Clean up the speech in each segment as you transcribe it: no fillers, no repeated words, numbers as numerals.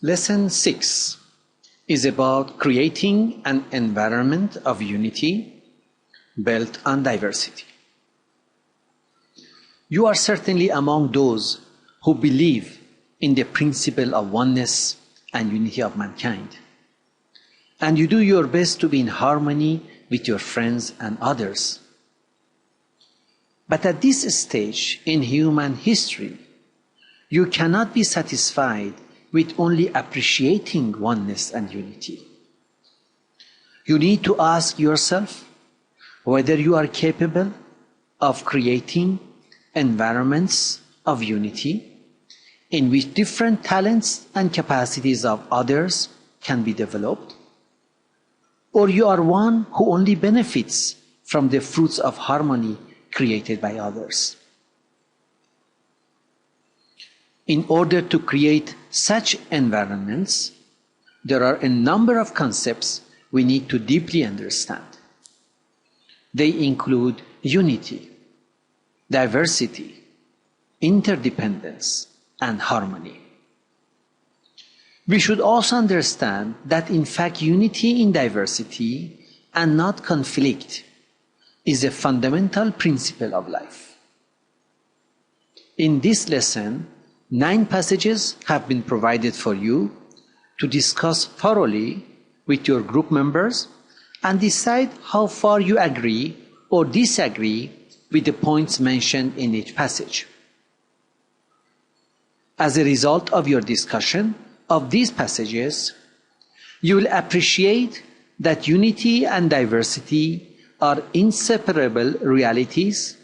Lesson 6 is about creating an environment of unity built on diversity. You are certainly among those who believe in the principle of oneness and unity of mankind, and you do your best to be in harmony with your friends and others. But at this stage in human history, you cannot be satisfied with only appreciating oneness and unity. You need to ask yourself whether you are capable of creating environments of unity in which different talents and capacities of others can be developed, or you are one who only benefits from the fruits of harmony created by others. In order to create such environments, there are a number of concepts we need to deeply understand. They include unity, diversity, interdependence, and harmony. We should also understand that in fact unity in diversity and not conflict is a fundamental principle of life. In this lesson, 9 passages have been provided for you to discuss thoroughly with your group members and decide how far you agree or disagree with the points mentioned in each passage. As a result of your discussion of these passages, you will appreciate that unity and diversity are inseparable realities,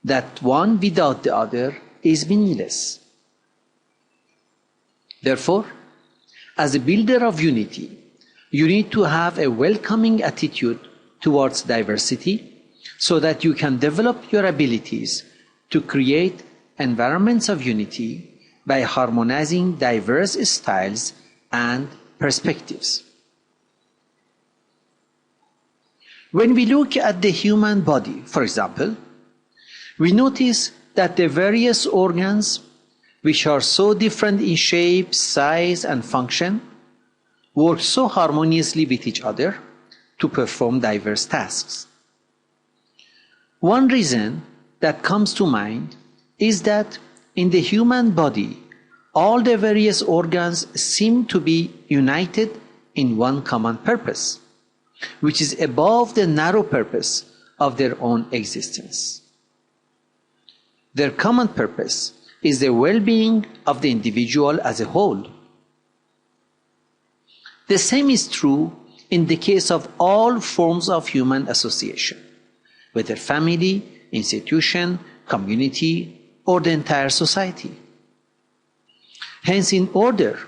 that one without the other is meaningless. Therefore, as a builder of unity, you need to have a welcoming attitude towards diversity so that you can develop your abilities to create environments of unity by harmonizing diverse styles and perspectives. When we look at the human body, for example, we notice that the various organs, which are so different in shape, size, and function, work so harmoniously with each other to perform diverse tasks. One reason that comes to mind is that in the human body, all the various organs seem to be united in one common purpose, which is above the narrow purpose of their own existence. Their common purpose is the well-being of the individual as a whole. The same is true in the case of all forms of human association, whether family, institution, community, or the entire society. Hence, in order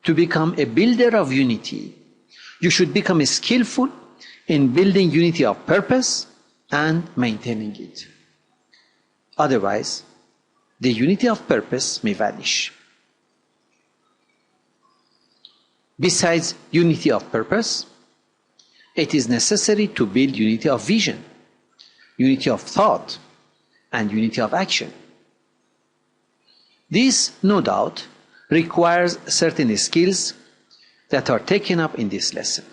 to become a builder of unity, you should become skillful in building unity of purpose and maintaining it. Otherwise, the unity of purpose may vanish. Besides unity of purpose, it is necessary to build unity of vision, unity of thought, and unity of action. This, no doubt, requires certain skills that are taken up in this lesson.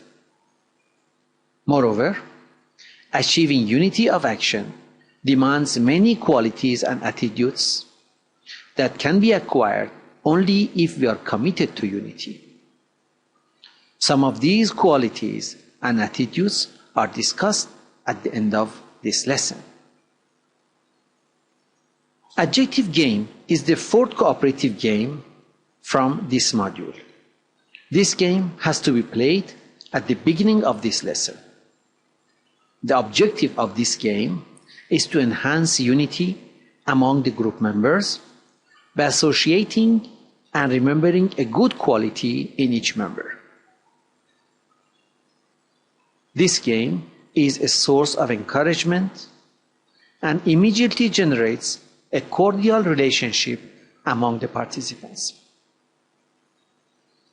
Moreover, achieving unity of action demands many qualities and attitudes that can be acquired only if we are committed to unity. Some of these qualities and attitudes are discussed at the end of this lesson. Adjective game is the 4th cooperative game from this module. This game has to be played at the beginning of this lesson. The objective of this game is to enhance unity among the group members by associating and remembering a good quality in each member. This game is a source of encouragement and immediately generates a cordial relationship among the participants.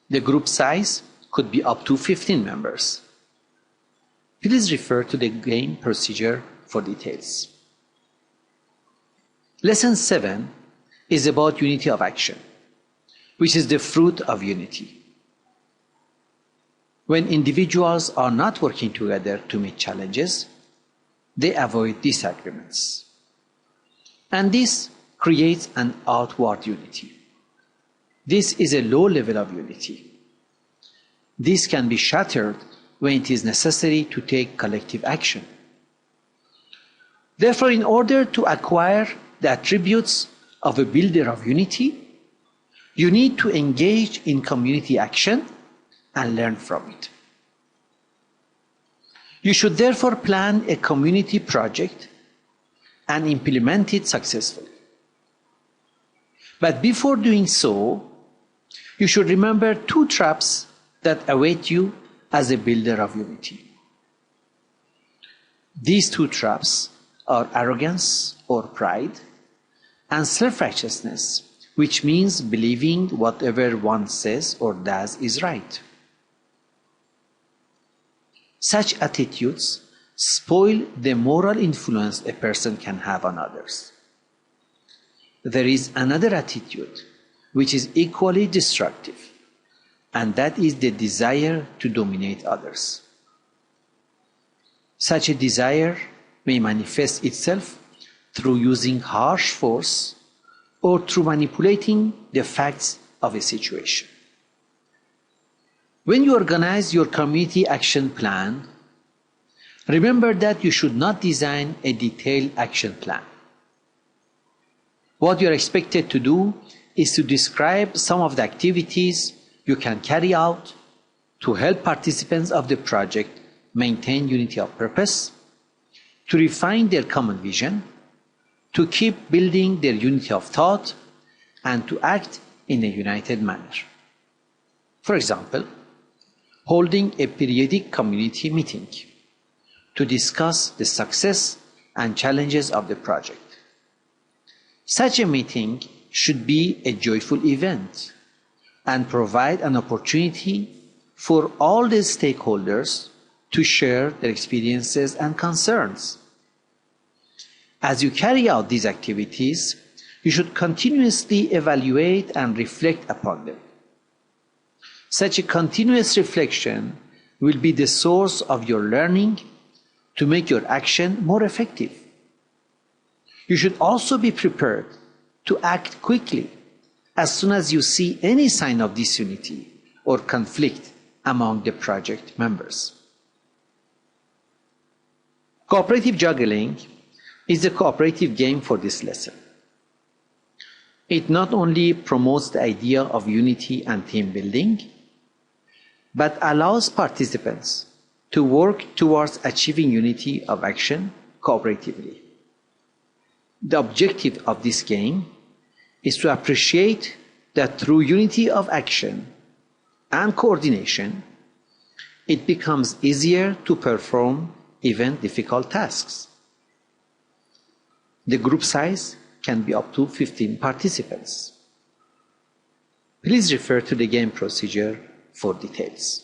The group size could be up to 15 members. Please refer to the game procedure for details. Lesson 7 is about unity of action. which is the fruit of unity. When individuals are not working together to meet challenges, they avoid disagreements. And this creates an outward unity. This is a low level of unity. This can be shattered when it is necessary to take collective action. Therefore, in order to acquire the attributes of a builder of unity, you need to engage in community action and learn from it. You should therefore plan a community project and implement it successfully. But before doing so, you should remember two traps that await you as a builder of unity. These two traps are arrogance or pride and self-righteousness, which means believing whatever one says or does is right. Such attitudes spoil the moral influence a person can have on others. There is another attitude which is equally destructive, and that is the desire to dominate others. Such a desire may manifest itself through using harsh force or through manipulating the facts of a situation. When you organize your community action plan, remember that you should not design a detailed action plan. What you are expected to do is to describe some of the activities you can carry out to help participants of the project maintain unity of purpose, to refine their common vision, to keep building their unity of thought, and to act in a united manner. For example, holding a periodic community meeting to discuss the success and challenges of the project. Such a meeting should be a joyful event and provide an opportunity for all the stakeholders to share their experiences and concerns. As you carry out these activities, you should continuously evaluate and reflect upon them. Such a continuous reflection will be the source of your learning to make your action more effective. You should also be prepared to act quickly as soon as you see any sign of disunity or conflict among the project members. Cooperative juggling is a cooperative game for this lesson. It not only promotes the idea of unity and team building, but allows participants to work towards achieving unity of action cooperatively. The objective of this game is to appreciate that through unity of action and coordination, it becomes easier to perform even difficult tasks. The group size can be up to 15 participants. Please refer to the game procedure for details.